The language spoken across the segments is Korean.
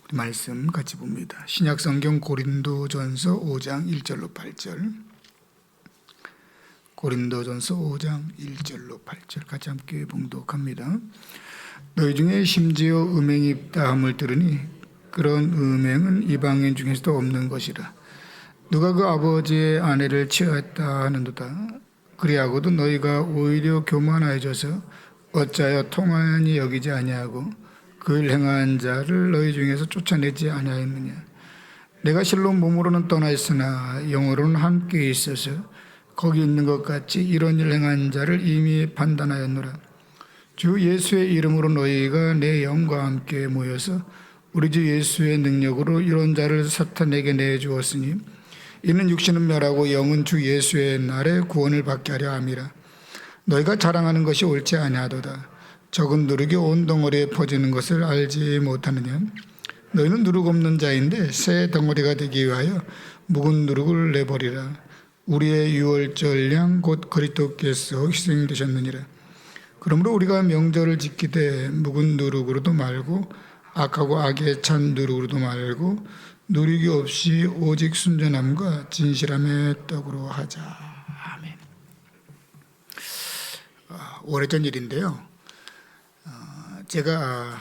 우리 말씀 같이 봅니다. 신약성경 고린도전서 5장 1절로 8절. 고린도전서 5장 1절로 8절 같이 함께 봉독합니다. 너희 중에 심지어 음행이 있다 함을 들으니 그런 음행은 이방인 중에서도 없는 것이라. 누가 그 아버지의 아내를 취하였다 하는도다. 그리하고도 너희가 오히려 교만하여져서 어찌하여 통하니 여기지 아니하고 그 일 행한 자를 너희 중에서 쫓아내지 아니하였느냐. 내가 실로 몸으로는 떠나 있으나 영으로는 함께 있어서 거기 있는 것 같이 이런 일 행한 자를 이미 판단하였노라. 주 예수의 이름으로 너희가 내 영과 함께 모여서 우리 주 예수의 능력으로 이런 자를 사탄에게 내주었으니 이는 육신은 멸하고 영은 주 예수의 날에 구원을 받게 하려 함이라. 너희가 자랑하는 것이 옳지 아니하도다. 적은 누룩이 온 덩어리에 퍼지는 것을 알지 못하느냐. 너희는 누룩 없는 자인데 새 덩어리가 되기 위하여 묵은 누룩을 내버리라. 우리의 유월절 양 곧 그리스도께서 희생되셨느니라. 그러므로 우리가 명절을 지키되 묵은 누룩으로도 말고 악하고 악에 찬 누룩으로도 말고 누룩이 없이 오직 순전함과 진실함의 떡으로 하자. 아멘. 오래전 일인데요. 제가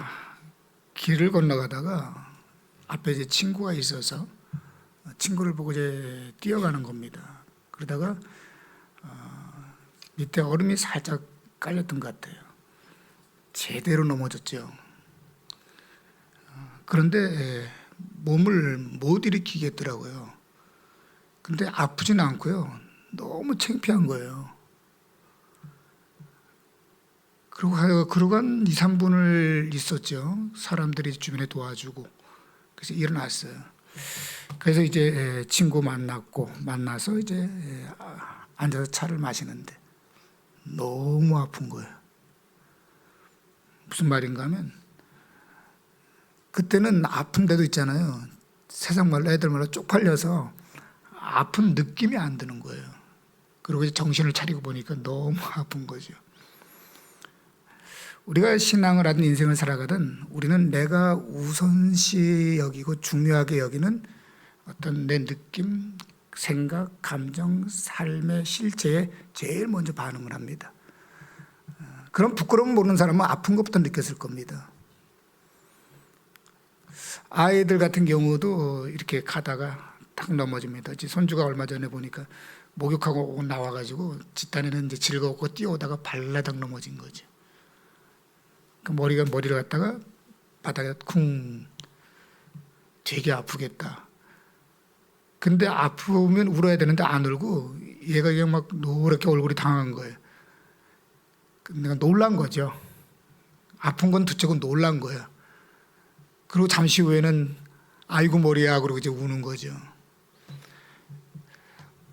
길을 건너가다가 앞에 제 친구가 있어서 친구를 보고 이제 뛰어가는 겁니다. 그러다가 밑에 얼음이 살짝 깔렸던 것 같아요. 제대로 넘어졌죠. 그런데 몸을 못 일으키겠더라고요. 근데 아프지는 않고요. 너무 창피한 거예요. 그러고 한 2, 3분을 있었죠. 사람들이 주변에 도와주고. 그래서 일어났어요. 그래서 이제 친구 만나서 이제 앉아서 차를 마시는데 너무 아픈 거예요. 무슨 말인가 하면 그때는 아픈 데도 있잖아요. 세상 말로 애들 말로 쪽팔려서 아픈 느낌이 안 드는 거예요. 그리고 이제 정신을 차리고 보니까 너무 아픈 거죠. 우리가 신앙을 하든 인생을 살아가든 우리는 내가 우선시 여기고 중요하게 여기는 어떤 내 느낌, 생각, 감정, 삶의 실체에 제일 먼저 반응을 합니다. 그럼 부끄러움 모르는 사람은 아픈 것부터 느꼈을 겁니다. 아이들 같은 경우도 이렇게 가다가 탁 넘어집니다. 손주가 얼마 전에 보니까 목욕하고 나와가지고 집단에는 이제 즐겁고 뛰어오다가 발라당 넘어진 거죠. 머리를 갖다가 바닥에 쿵. 되게 아프겠다. 근데 아프면 울어야 되는데 안 울고 얘가 그냥 막 노랗게 얼굴이 당한 거예요. 내가 놀란 거죠. 아픈 건 둘째고 놀란 거예요. 그리고 잠시 후에는 아이고 머리야 그러고 이제 우는 거죠.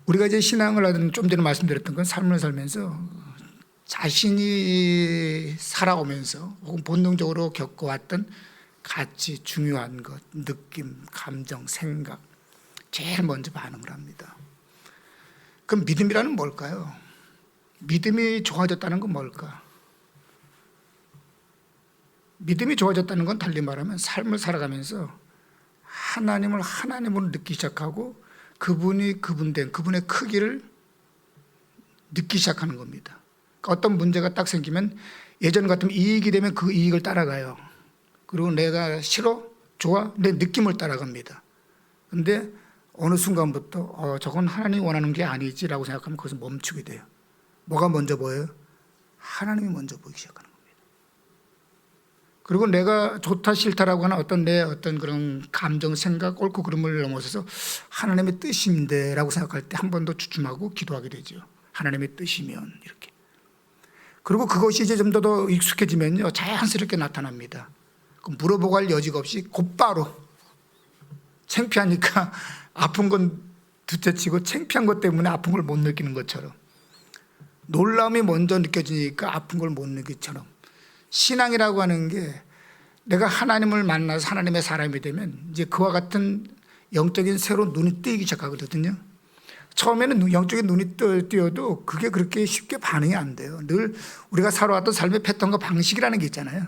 우리가 이제 신앙을 하든 좀 전에 말씀드렸던 건 삶을 살면서 자신이 살아오면서 혹은 본능적으로 겪어왔던 가치, 중요한 것, 느낌, 감정, 생각 제일 먼저 반응을 합니다. 그럼 믿음이라는 뭘까요? 믿음이 좋아졌다는 건 뭘까? 믿음이 좋아졌다는 건 달리 말하면 삶을 살아가면서 하나님을 하나님으로 느끼기 시작하고 그분이 그분된 그분의 크기를 느끼기 시작하는 겁니다. 어떤 문제가 딱 생기면 예전 같으면 이익이 되면 그 이익을 따라가요. 그리고 내가 싫어? 좋아? 내 느낌을 따라갑니다. 근데 어느 순간부터 저건 하나님이 원하는 게 아니지라고 생각하면 거기서 멈추게 돼요. 뭐가 먼저 보여요? 하나님이 먼저 보이기 시작하는 겁니다. 그리고 내가 좋다 싫다라고 하는 내 어떤 그런 감정, 생각, 옳고 그름을 넘어서서 하나님의 뜻인데 라고 생각할 때 한 번 더 주춤하고 기도하게 되죠. 하나님의 뜻이면 이렇게. 그리고 그것이 이제 좀 더 익숙해지면요 자연스럽게 나타납니다. 물어보고 할 여지가 없이 곧바로 창피하니까 아픈 건 둘째치고 창피한 것 때문에 아픈 걸 못 느끼는 것처럼 놀라움이 먼저 느껴지니까 아픈 걸 못 느끼처럼 신앙이라고 하는 게 내가 하나님을 만나서 하나님의 사람이 되면 이제 그와 같은 영적인 새로운 눈이 뜨이기 시작하거든요. 처음에는 영적인 눈이 띄어도 그게 그렇게 쉽게 반응이 안 돼요. 늘 우리가 살아왔던 삶의 패턴과 방식이라는 게 있잖아요.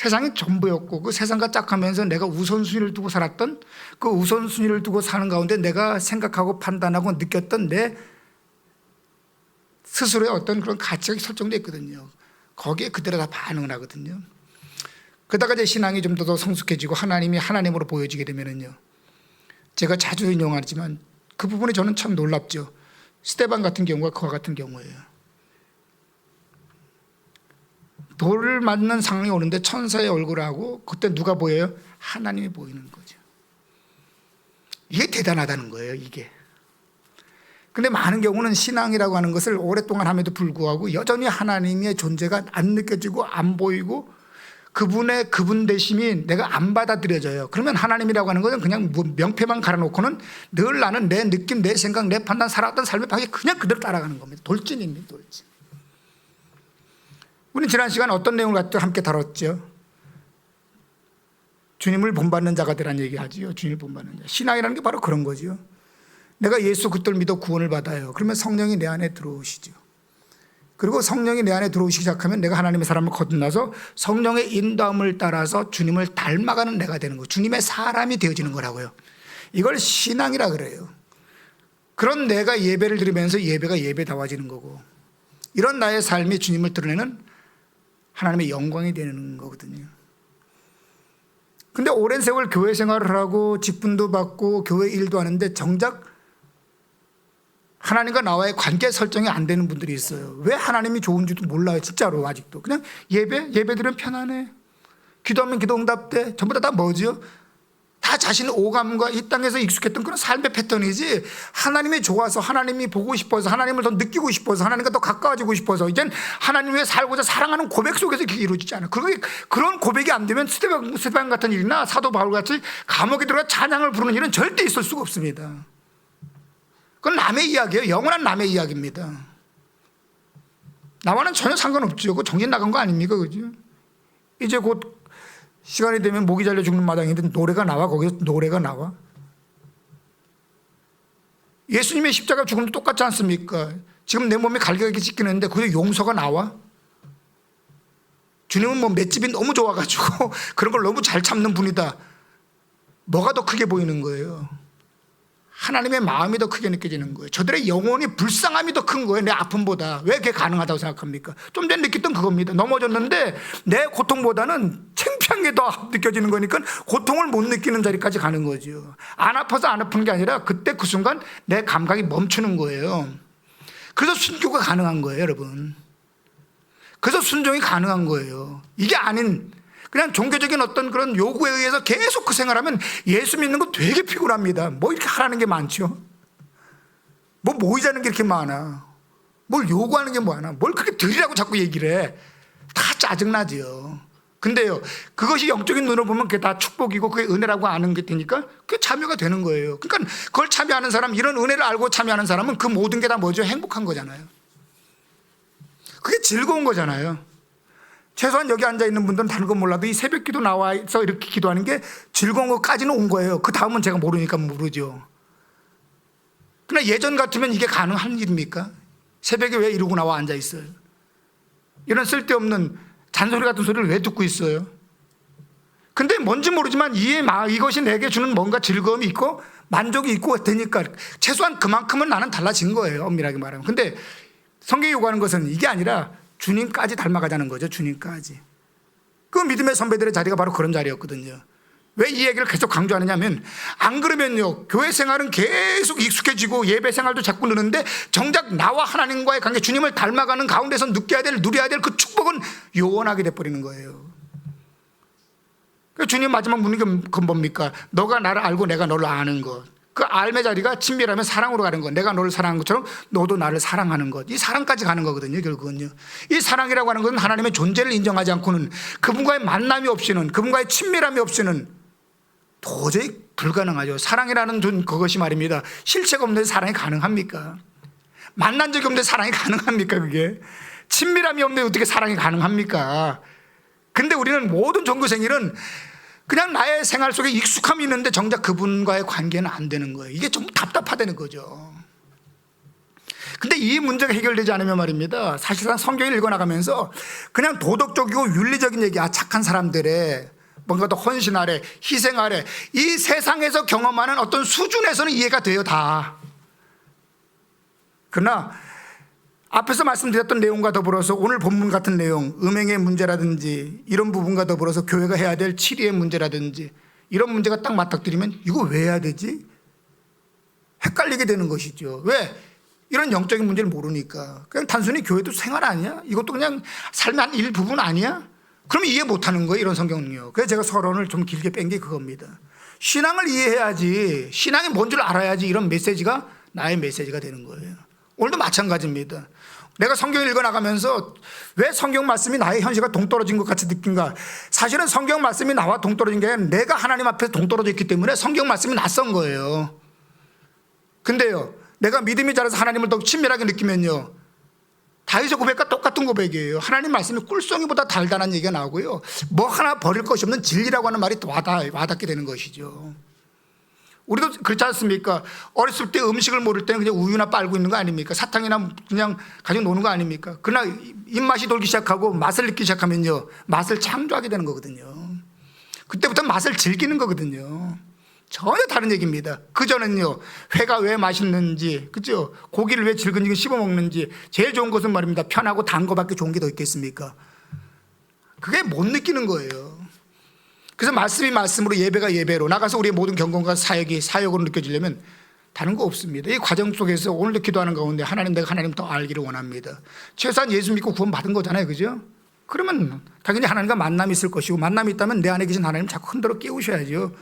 세상이 전부였고 그 세상과 짝하면서 내가 우선순위를 두고 살았던 그 우선순위를 두고 사는 가운데 내가 생각하고 판단하고 느꼈던 내 스스로의 어떤 그런 가치가 설정되어 있거든요. 거기에 그대로 다 반응을 하거든요. 그러다가 이제 신앙이 좀 더 성숙해지고 하나님이 하나님으로 보여지게 되면은요, 제가 자주 인용하지만 그 부분이 저는 참 놀랍죠. 스데반 같은 경우가 그와 같은 경우예요. 돌을 맞는 상황이 오는데 천사의 얼굴을 하고 그때 누가 보여요? 하나님이 보이는 거죠. 이게 대단하다는 거예요, 이게. 근데 많은 경우는 신앙이라고 하는 것을 오랫동안 함에도 불구하고 여전히 하나님의 존재가 안 느껴지고 안 보이고 그분의 그분 되심이 내가 안 받아들여져요. 그러면 하나님이라고 하는 것은 그냥 명패만 갈아놓고는 늘 나는 내 느낌, 내 생각, 내 판단, 살아왔던 삶의 방식이 그냥 그대로 따라가는 겁니다. 돌진입니다, 돌진. 우리는 지난 시간 어떤 내용을 함께 다뤘죠? 주님을 본받는 자가 되라는 얘기하지요. 주님을 본받는 자. 신앙이라는 게 바로 그런 거죠. 내가 예수 그리스도를 믿어 구원을 받아요. 그러면 성령이 내 안에 들어오시죠. 그리고 성령이 내 안에 들어오시기 시작하면 내가 하나님의 사람을 거듭나서 성령의 인도함을 따라서 주님을 닮아가는 내가 되는 거예요. 주님의 사람이 되어지는 거라고요. 이걸 신앙이라 그래요. 그런 내가 예배를 드리면서 예배가 예배다워지는 거고, 이런 나의 삶이 주님을 드러내는 하나님의 영광이 되는 거거든요. 근데 오랜 세월 교회 생활을 하고 직분도 받고 교회 일도 하는데 정작 하나님과 나와의 관계 설정이 안 되는 분들이 있어요. 왜 하나님이 좋은지도 몰라요, 진짜로. 아직도 그냥 예배드리면 편안해, 기도하면 기도 응답돼, 전부 다 뭐죠? 다 자신의 오감과 이 땅에서 익숙했던 그런 삶의 패턴이지, 하나님이 좋아서, 하나님이 보고 싶어서, 하나님을 더 느끼고 싶어서, 하나님과 더 가까워지고 싶어서 이젠 하나님 위해 살고자 사랑하는 고백 속에서 이렇게 이루어지지 않아요. 그런 고백이 안 되면 스데반 같은 일이나 사도 바울 같이 감옥에 들어가 찬양을 부르는 일은 절대 있을 수가 없습니다. 그건 남의 이야기예요. 영원한 남의 이야기입니다. 나와는 전혀 상관없죠. 그거 정신 나간 거 아닙니까? 그죠? 이제 곧 시간이 되면 목이 잘려 죽는 마당인데 노래가 나와? 거기서 노래가 나와? 예수님의 십자가 죽음도 똑같지 않습니까? 지금 내 몸에 갈기가 찢기는데 거기서 용서가 나와? 주님은 뭐 맷집이 너무 좋아가지고 그런 걸 너무 잘 참는 분이다. 뭐가 더 크게 보이는 거예요? 하나님의 마음이 더 크게 느껴지는 거예요. 저들의 영혼이 불쌍함이 더 큰 거예요, 내 아픔보다. 왜 그게 가능하다고 생각합니까? 좀 전에 느꼈던 그겁니다. 넘어졌는데 내 고통보다는 창피한 게 더 느껴지는 거니까 고통을 못 느끼는 자리까지 가는 거죠. 안 아파서 안 아픈 게 아니라 그때 그 순간 내 감각이 멈추는 거예요. 그래서 순교가 가능한 거예요, 여러분. 그래서 순종이 가능한 거예요. 이게 아닌 그냥 종교적인 어떤 그런 요구에 의해서 계속 그 생활하면 예수 믿는 거 되게 피곤합니다. 뭐 이렇게 하라는 게 많죠? 뭐 모이자는 게 이렇게 많아? 뭘 요구하는 게 많아? 뭘 그렇게 드리라고 자꾸 얘기를 해? 다 짜증나죠. 근데요, 그것이 영적인 눈으로 보면 그게 다 축복이고 그게 은혜라고 아는 게 되니까 그게 참여가 되는 거예요. 그러니까 그걸 참여하는 사람, 이런 은혜를 알고 참여하는 사람은 그 모든 게 다 뭐죠? 행복한 거잖아요. 그게 즐거운 거잖아요. 최소한 여기 앉아있는 분들은 다른 건 몰라도 이 새벽 기도 나와서 이렇게 기도하는 게 즐거운 것까지는 온 거예요. 그 다음은 제가 모르니까 모르죠. 그러나 예전 같으면 이게 가능한 일입니까? 새벽에 왜 이러고 나와 앉아있어요? 이런 쓸데없는 잔소리 같은 소리를 왜 듣고 있어요? 근데 뭔지 모르지만 이것이 내게 주는 뭔가 즐거움이 있고 만족이 있고 되니까 최소한 그만큼은 나는 달라진 거예요, 엄밀하게 말하면. 근데 성경이 요구하는 것은 이게 아니라 주님까지 닮아가자는 거죠. 주님까지. 그 믿음의 선배들의 자리가 바로 그런 자리였거든요. 왜 이 얘기를 계속 강조하느냐면, 안 그러면요, 교회 생활은 계속 익숙해지고 예배 생활도 자꾸 느는데 정작 나와 하나님과의 관계, 주님을 닮아가는 가운데서 누려야 될 그 축복은 요원하게 돼버리는 거예요. 주님 마지막 묻는 게 뭡니까? 너가 나를 알고 내가 너를 아는 것. 그 알의 자리가 친밀하면 사랑으로 가는 것. 내가 너를 사랑한 것처럼 너도 나를 사랑하는 것. 이 사랑까지 가는 거거든요, 결국은요. 이 사랑이라고 하는 것은 하나님의 존재를 인정하지 않고는, 그분과의 만남이 없이는, 그분과의 친밀함이 없이는 도저히 불가능하죠. 사랑이라는 그것이 말입니다. 실체가 없는데 사랑이 가능합니까? 만난 적이 없는데 사랑이 가능합니까? 그게 친밀함이 없는데 어떻게 사랑이 가능합니까? 근데 우리는 모든 종교생일은 그냥 나의 생활 속에 익숙함이 있는데 정작 그분과의 관계는 안 되는 거예요. 이게 좀 답답하다는 거죠. 근데 이 문제가 해결되지 않으면 말입니다, 사실상 성경을 읽어나가면서 그냥 도덕적이고 윤리적인 얘기, 착한 사람들의 뭔가 더 헌신하래, 희생하래, 이 세상에서 경험하는 어떤 수준에서는 이해가 돼요, 다. 그러나 앞에서 말씀드렸던 내용과 더불어서 오늘 본문 같은 내용, 음행의 문제라든지 이런 부분과 더불어서 교회가 해야 될 치리의 문제라든지 이런 문제가 딱 맞닥뜨리면 이거 왜 해야 되지? 헷갈리게 되는 것이죠. 왜? 이런 영적인 문제를 모르니까. 그냥 단순히 교회도 생활 아니야? 이것도 그냥 삶의 한 일부분 아니야? 그러면 이해 못하는 거예요, 이런 성경은요. 그래서 제가 서론을 좀 길게 뺀 게 그겁니다. 신앙을 이해해야지, 신앙이 뭔 줄 알아야지 이런 메시지가 나의 메시지가 되는 거예요. 오늘도 마찬가지입니다. 내가 성경을 읽어나가면서 왜 성경 말씀이 나의 현실과 동떨어진 것 같이 느낀가? 사실은 성경 말씀이 나와 동떨어진 게 아니라 내가 하나님 앞에서 동떨어져 있기 때문에 성경 말씀이 낯선 거예요. 근데요, 내가 믿음이 자라서 하나님을 더 친밀하게 느끼면요, 다윗의 고백과 똑같은 고백이에요. 하나님 말씀이 꿀송이보다 달달한 얘기가 나오고요, 뭐 하나 버릴 것이 없는 진리라고 하는 말이 와닿게 되는 것이죠. 우리도 그렇지 않습니까? 어렸을 때 음식을 모를 때는 그냥 우유나 빨고 있는 거 아닙니까? 사탕이나 그냥 가지고 노는 거 아닙니까? 그러나 입맛이 돌기 시작하고 맛을 느끼기 시작하면요, 맛을 창조하게 되는 거거든요. 그때부터 맛을 즐기는 거거든요. 전혀 다른 얘기입니다. 그전엔요, 회가 왜 맛있는지, 그죠? 고기를 왜 질근질근 씹어 먹는지, 제일 좋은 것은 말입니다, 편하고 단 거밖에 좋은 게 더 있겠습니까? 그게 못 느끼는 거예요. 그래서 말씀이 말씀으로, 예배가 예배로, 나가서 우리의 모든 경건과 사역이 사역으로 느껴지려면 다른 거 없습니다. 이 과정 속에서 오늘도 기도하는 가운데 하나님, 내가 하나님 더 알기를 원합니다. 최소한 예수 믿고 구원 받은 거잖아요, 그죠? 그러면 당연히 하나님과 만남이 있을 것이고, 만남이 있다면 내 안에 계신 하나님 자꾸 흔들어 깨우셔야죠.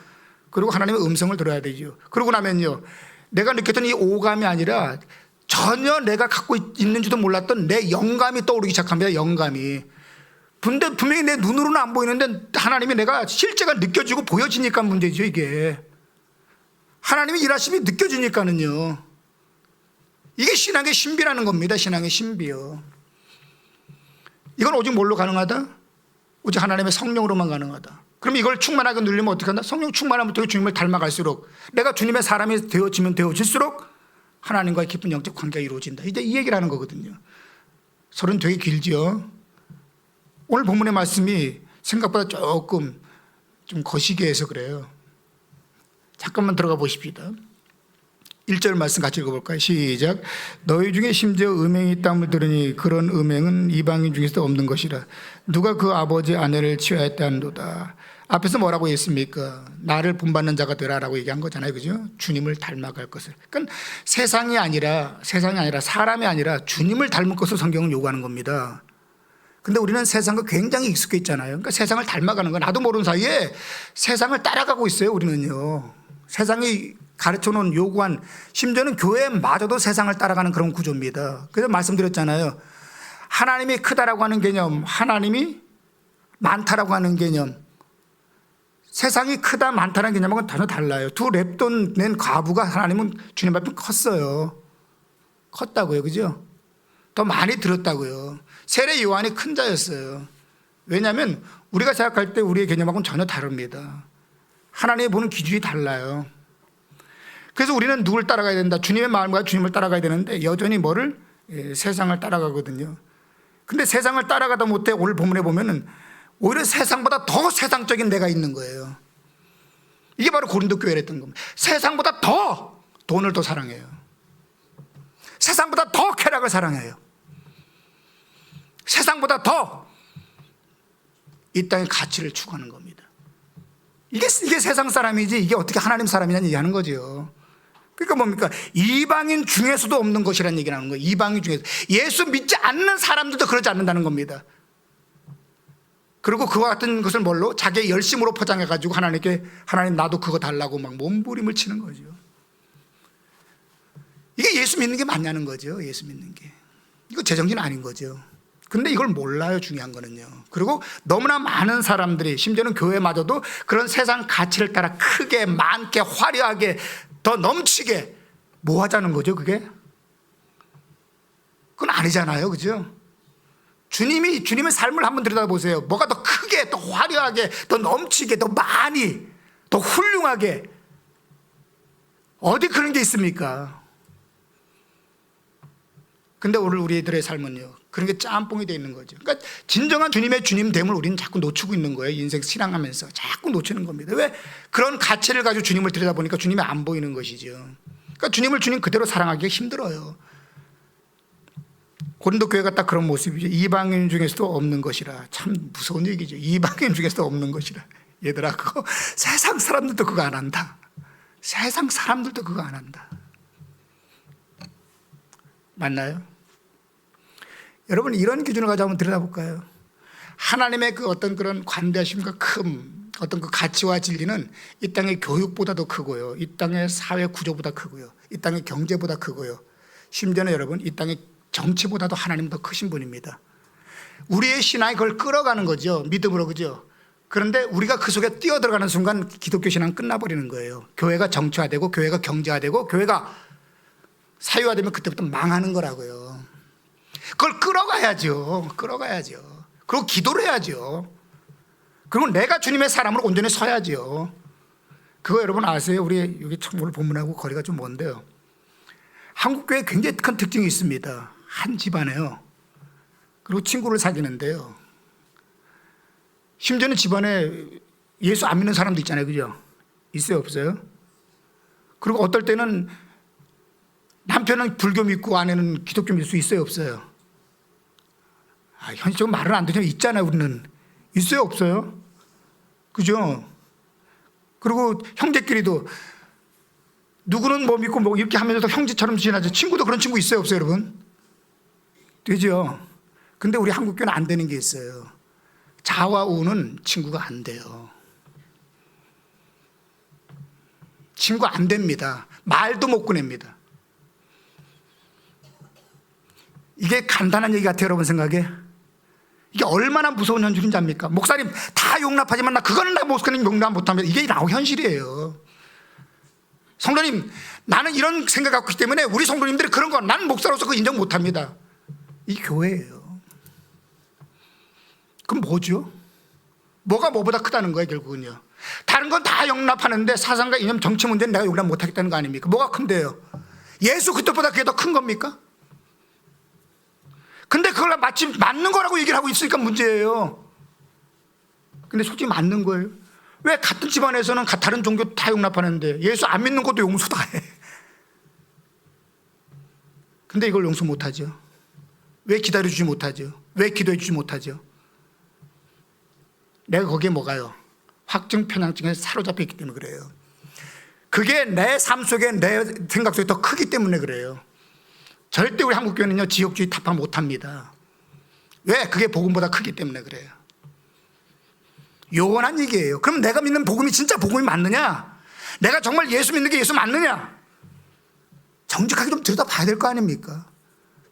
그리고 하나님의 음성을 들어야 되죠. 그러고 나면요, 내가 느꼈던 이 오감이 아니라 전혀 내가 갖고 있는지도 몰랐던 내 영감이 떠오르기 시작합니다. 영감이. 근데 분명히 내 눈으로는 안 보이는데 하나님이, 내가 실제가 느껴지고 보여지니까 문제죠, 이게. 하나님의 일하심이 느껴지니까는요. 이게 신앙의 신비라는 겁니다. 신앙의 신비요. 이건 오직 뭘로 가능하다? 오직 하나님의 성령으로만 가능하다. 그럼 이걸 충만하게 누리면 어떻게 한다? 성령 충만하면 주님을 닮아갈수록, 내가 주님의 사람이 되어지면 되어질수록 하나님과의 깊은 영적 관계가 이루어진다. 이제 이 얘기를 하는 거거든요. 서론 되게 길지요. 오늘 본문의 말씀이 생각보다 조금 좀 거시기해 서 그래요. 잠깐만 들어가 보십시다. 1절 말씀 같이 읽어볼까요? 시작. 너희 중에 심지어 음행이 있다함을 들으니 그런 음행은 이방인 중에서도 없는 것이라. 누가 그 아버지 아내를 취하였다 한도다. 앞에서 뭐라고 했습니까? 나를 본받는 자가 되라라고 얘기한 거잖아요, 그죠? 주님을 닮아갈 것을. 그러니까 세상이 아니라 사람이 아니라 주님을 닮을 것을 성경은 요구하는 겁니다. 근데 우리는 세상과 굉장히 익숙해 있잖아요. 그러니까 세상을 닮아가는 거, 나도 모르는 사이에 세상을 따라가고 있어요, 우리는요. 세상이 가르쳐 놓은, 요구한, 심지어는 교회마저도 세상을 따라가는 그런 구조입니다. 그래서 말씀드렸잖아요. 하나님이 크다라고 하는 개념, 하나님이 많다라고 하는 개념, 세상이 크다 많다는 개념하고는 전혀 달라요. 두 랩돈 낸 과부가 하나님은 주님 앞에 컸어요. 컸다고요, 그죠? 더 많이 들었다고요. 세례 요한이 큰 자였어요. 왜냐하면 우리가 생각할 때 우리의 개념하고는 전혀 다릅니다. 하나님이 보는 기준이 달라요. 그래서 우리는 누굴 따라가야 된다? 주님의 마음과 주님을 따라가야 되는데 여전히 뭐를? 세상을 따라가거든요. 근데 세상을 따라가다 못해 오늘 본문에 보면은 오히려 세상보다 더 세상적인 내가 있는 거예요. 이게 바로 고린도 교회랬던 겁니다. 세상보다 더 돈을 더 사랑해요. 세상보다 더 쾌락을 사랑해요. 세상보다 더 이 땅의 가치를 추구하는 겁니다. 이게 세상 사람이지, 이게 어떻게 하나님 사람이냐는 얘기하는 거죠. 그러니까 뭡니까? 이방인 중에서도 없는 것이라는 얘기를 하는 거예요. 이방인 중에서. 예수 믿지 않는 사람들도 그러지 않는다는 겁니다. 그리고 그와 같은 것을 뭘로? 자기의 열심으로 포장해가지고 하나님께, 하나님 나도 그거 달라고 막 몸부림을 치는 거죠. 이게 예수 믿는 게 맞냐는 거죠. 예수 믿는 게. 이거 제정신 아닌 거죠. 근데 이걸 몰라요, 중요한 거는요. 그리고 너무나 많은 사람들이, 심지어는 교회마저도 그런 세상 가치를 따라 크게, 많게, 화려하게, 더 넘치게 뭐 하자는 거죠, 그게? 그건 아니잖아요, 그죠? 주님의 삶을 한번 들여다보세요. 뭐가 더 크게, 더 화려하게, 더 넘치게, 더 많이, 더 훌륭하게, 어디 그런 게 있습니까? 근데 오늘 우리들의 삶은요, 그런 게 짬뽕이 돼 있는 거죠. 그러니까 진정한 주님의 주님됨을 우리는 자꾸 놓치고 있는 거예요. 인생 신앙하면서 자꾸 놓치는 겁니다. 왜? 그런 가치를 가지고 주님을 들여다보니까 주님이 안 보이는 것이죠. 그러니까 주님을 주님 그대로 사랑하기가 힘들어요. 고린도 교회가 딱 그런 모습이죠. 이방인 중에서도 없는 것이라. 참 무서운 얘기죠. 이방인 중에서도 없는 것이라. 얘들아, 그거 세상 사람들도 그거 안 한다. 세상 사람들도 그거 안 한다. 맞나요? 여러분, 이런 기준을 가지고 한번 들여다볼까요? 하나님의 그 어떤 그런 관대하심과 큼, 어떤 그 가치와 진리는 이 땅의 교육보다도 크고요, 이 땅의 사회 구조보다 크고요, 이 땅의 경제보다 크고요, 심지어는 여러분 이 땅의 정치보다도 하나님 더 크신 분입니다. 우리의 신앙이 그걸 끌어가는 거죠. 믿음으로. 그죠? 그런데 우리가 그 속에 뛰어들어가는 순간 기독교 신앙은 끝나버리는 거예요. 교회가 정치화되고 교회가 경제화되고 교회가 사유화되면 그때부터 망하는 거라고요. 그걸 끌어가야죠. 끌어가야죠. 그리고 기도를 해야죠. 그리고 내가 주님의 사람으로 온전히 서야죠. 그거 여러분 아세요? 우리 여기 참 오늘 본문하고 거리가 좀 먼데요, 한국교회에 굉장히 큰 특징이 있습니다. 한 집안에요, 그리고 친구를 사귀는데요, 심지어는 집안에 예수 안 믿는 사람도 있잖아요. 그죠? 있어요, 없어요? 그리고 어떨 때는 남편은 불교 믿고 아내는 기독교 믿을 수 있어요, 없어요? 현실적으로 말은 안 되지만 있잖아요. 우리는 있어요, 없어요? 그죠? 그리고 형제끼리도 누구는 뭐 믿고 뭐 이렇게 하면서도 형제처럼 지내죠. 친구도 그런 친구 있어요, 없어요, 여러분? 되죠? 근데 우리 한국교회는 안 되는 게 있어요. 자와 우는 친구가 안 돼요. 친구 안 됩니다. 말도 못 꺼냅니다. 이게 간단한 얘기 같아요, 여러분 생각에. 이게 얼마나 무서운 현실인지 압니까? 목사님 다 용납하지만 나 그거는 나 목사님 용납 못합니다. 이게 나오 현실이에요. 성도님, 나는 이런 생각 갖고 있기 때문에 우리 성도님들이 그런 거 나는 목사로서 그거 인정 못합니다. 이 교회예요. 그럼 뭐죠? 뭐가 뭐보다 크다는 거예요, 결국은요. 다른 건 다 용납하는데 사상과 이념, 정치 문제는 내가 용납 못하겠다는 거 아닙니까? 뭐가 큰데요? 예수 그때보다 그게 더 큰 겁니까? 근데 그걸 마치 맞는 거라고 얘기를 하고 있으니까 문제예요. 근데 솔직히 맞는 거예요. 왜 같은 집안에서는 다른 종교 다 용납하는데 예수 안 믿는 것도 용서 다 해? 근데 이걸 용서 못하죠. 왜 기다려주지 못하죠? 왜 기도해주지 못하죠? 내가 거기에 뭐가요? 확증 편향증에 사로잡혀 있기 때문에 그래요. 그게 내 삶 속에, 내 생각 속에 더 크기 때문에 그래요. 절대 우리 한국교회는요, 지역주의 타파 못합니다. 왜? 그게 복음보다 크기 때문에 그래요. 요원한 얘기예요. 그럼 내가 믿는 복음이 진짜 복음이 맞느냐? 내가 정말 예수 믿는 게 예수 맞느냐? 정직하게 좀 들여다봐야 될 거 아닙니까?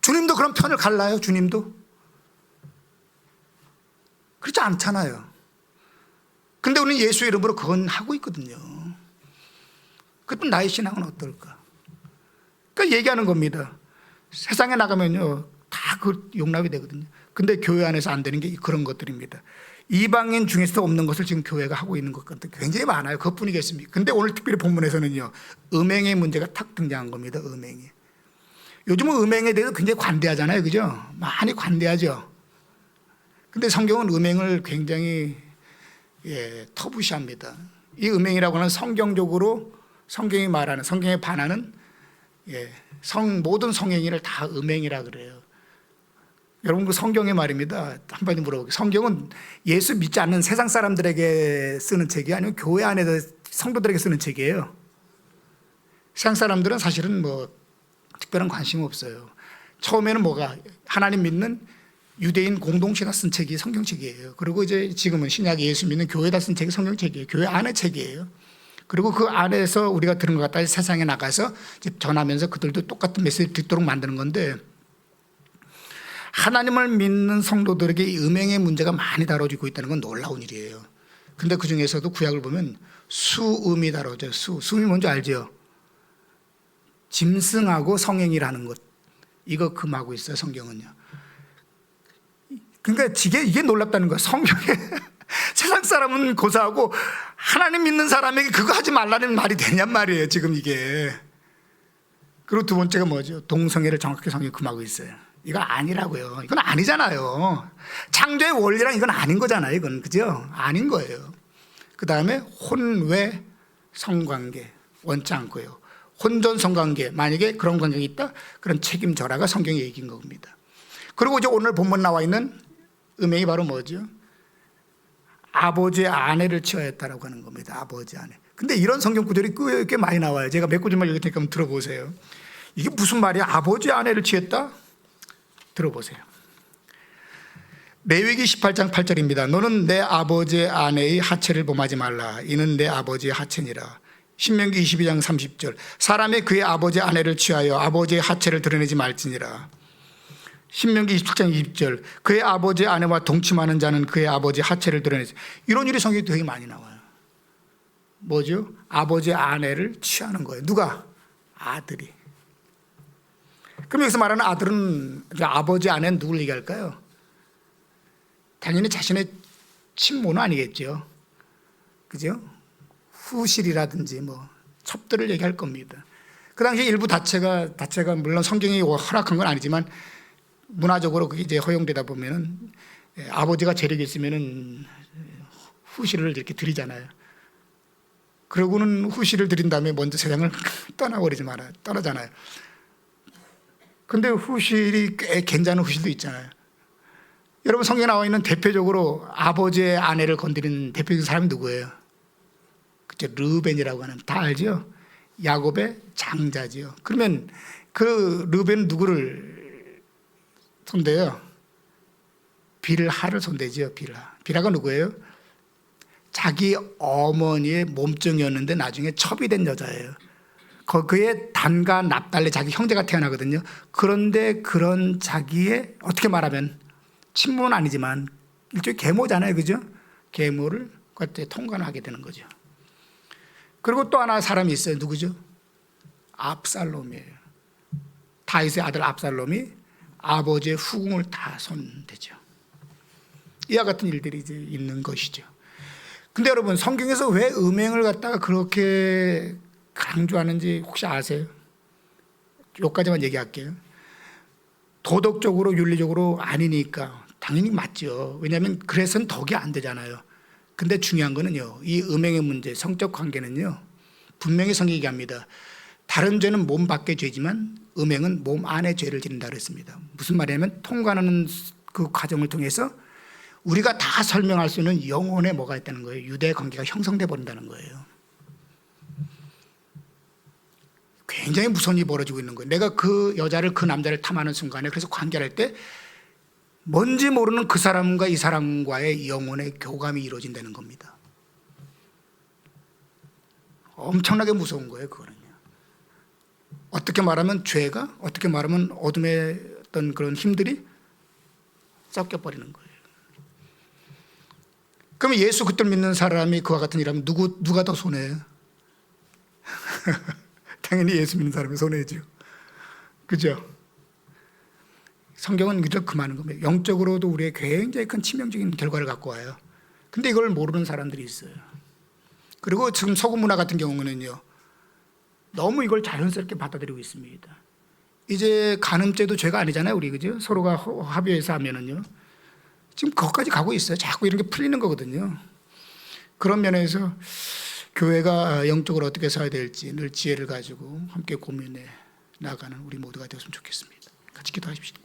주님도 그런 편을 갈라요? 주님도? 그렇지 않잖아요. 근데 우리는 예수 이름으로 그건 하고 있거든요. 그럼 나의 신앙은 어떨까? 그러니까 얘기하는 겁니다. 세상에 나가면요, 다 그 용납이 되거든요. 근데 교회 안에서 안 되는 게 그런 것들입니다. 이방인 중에서도 없는 것을 지금 교회가 하고 있는 것 같은 굉장히 많아요. 그것뿐이겠습니까? 근데 오늘 특별히 본문에서는요, 음행의 문제가 탁 등장한 겁니다. 음행이. 요즘은 음행에 대해서 굉장히 관대하잖아요. 그죠? 많이 관대하죠. 근데 성경은 음행을 굉장히 터부시합니다. 이 음행이라고 하는 성경적으로 성경이 말하는, 성경에 반하는 모든 성행위를 다 음행이라 그래요. 여러분, 그 성경의 말입니다. 한번 물어볼게요. 성경은 예수 믿지 않는 세상 사람들에게 쓰는 책이 아니면 교회 안에서 성도들에게 쓰는 책이에요. 세상 사람들은 사실은 뭐 특별한 관심 없어요. 처음에는 뭐가 하나님 믿는 유대인 공동체가 쓴 책이 성경책이에요. 그리고 이제 지금은 신약 예수 믿는 교회다 쓴 책이 성경책이에요. 교회 안의 책이에요. 그리고 그 안에서 우리가 들은 것 갖다 세상에 나가서 전하면서 그들도 똑같은 메시지를 듣도록 만드는 건데, 하나님을 믿는 성도들에게 이 음행의 문제가 많이 다뤄지고 있다는 건 놀라운 일이에요. 근데 그 중에서도 구약을 보면 수음이 다뤄져요. 수음이 뭔지 알죠? 짐승하고 성행이라는 것, 이거 금하고 있어요, 성경은요. 그러니까 이게 놀랍다는 거예요. 성경에 세상 사람은 고사하고 하나님 믿는 사람에게 그거 하지 말라는 말이 되냔 말이에요. 지금 이게 그리고 두 번째가 뭐죠? 동성애를 정확하게 성경이 금하고 있어요. 이건 아니라고요. 이건 아니잖아요. 창조의 원리랑 이건 아닌 거잖아요. 이건 그죠? 아닌 거예요. 그 다음에 혼외 성관계 원치 않고요. 혼전 성관계, 만약에 그런 관계가 있다, 그런 책임져라가 성경의 얘기인 겁니다. 그리고 이제 오늘 본문 나와 있는 음행이 바로 뭐죠? 아버지의 아내를 취하였다라고 하는 겁니다. 아버지 아내. 근데 이런 성경 구절이 꽤 많이 나와요. 제가 몇 구절만 읽을 테니까 한번 들어보세요. 이게 무슨 말이야? 아버지의 아내를 취했다? 들어보세요. 레위기 18장 8절입니다. 너는 내 아버지의 아내의 하체를 범하지 말라. 이는 내 아버지의 하체니라. 신명기 22장 30절. 사람이 그의 아버지의 아내를 취하여 아버지의 하체를 드러내지 말지니라. 신명기 27장 20절. 그의 아버지의 아내와 동침하는 자는 그의 아버지의 하체를 드러내지. 이런 일이 성경에 되게 많이 나와요. 뭐죠? 아버지의 아내를 취하는 거예요. 누가? 아들이. 그럼 여기서 말하는 아들은, 아버지 아내는 누굴 얘기할까요? 당연히 자신의 친모는 아니겠죠. 그죠? 후실이라든지 뭐 첩들을 얘기할 겁니다. 그 당시 일부 다체가 물론 성경이 허락한 건 아니지만 문화적으로 그게 이제 허용되다 보면은 아버지가 재력이 있으면은 후실을 이렇게 드리잖아요. 그러고는 후실을 드린 다음에 먼저 세상을 떠나잖아요. 근데 후실이 꽤 괜찮은 후실도 있잖아요. 여러분 성경에 나와 있는 대표적으로 아버지의 아내를 건드리는 대표적인 사람이 누구예요? 그죠? 르벤이라고 하는, 다 알죠? 야곱의 장자지요. 그러면 그 르벤은 누구를 손대요? 빌하를 손대죠. 빌하가 누구예요? 자기 어머니의 몸종이었는데 나중에 첩이 된 여자예요. 그의 단과 납달리 자기 형제가 태어나거든요. 그런데 그런 자기의, 어떻게 말하면 친모는 아니지만 일종의 계모잖아요. 그죠? 계모를 그때 통관하게 되는 거죠. 그리고 또 하나 사람이 있어요. 누구죠? 압살롬이에요. 다윗의 아들 압살롬이 아버지의 후궁을 다 손대죠. 이와 같은 일들이 이제 있는 것이죠. 근데 여러분 성경에서 왜 음행을 갖다가 그렇게 강조하는지 혹시 아세요? 여기까지만 얘기할게요. 도덕적으로 윤리적으로 아니니까 당연히 맞죠. 왜냐하면 그래서는 덕이 안 되잖아요. 근데 중요한 거는요, 이 음행의 문제, 성적 관계는요, 분명히 성경이 얘기합니다. 다른 죄는 몸 밖의 죄지만 음행은 몸 안의 죄를 지른다 그랬습니다. 무슨 말이냐면 통과하는 그 과정을 통해서 우리가 다 설명할 수 있는 영혼에 뭐가 있다는 거예요. 유대 관계가 형성돼 버린다는 거예요. 굉장히 무서운 일이 벌어지고 있는 거예요. 내가 그 여자를, 그 남자를 탐하는 순간에, 그래서 관계할 때 뭔지 모르는 그 사람과 이 사람과의 영혼의 교감이 이루어진다는 겁니다. 엄청나게 무서운 거예요. 그거는요. 어떻게 말하면 죄가, 어떻게 말하면 어둠의 어떤 그런 힘들이 섞여버리는 거예요. 그러면 예수 그리스도를 믿는 사람이 그와 같은 일하면 누가 더 손해예요? 당연히 예수 믿는 사람이 손해죠. 그죠? 성경은 그저 금하는 겁니다. 영적으로도 우리의 굉장히 큰 치명적인 결과를 갖고 와요. 근데 이걸 모르는 사람들이 있어요. 그리고 지금 서구 문화 같은 경우는요, 너무 이걸 자연스럽게 받아들이고 있습니다. 이제 간음죄도 죄가 아니잖아요, 우리. 그죠? 서로가 합의해서 하면은요. 지금 거기까지 가고 있어요. 자꾸 이런 게 풀리는 거거든요. 그런 면에서 교회가 영적으로 어떻게 살아야 될지 늘 지혜를 가지고 함께 고민해 나가는 우리 모두가 되었으면 좋겠습니다. 같이 기도하십시오.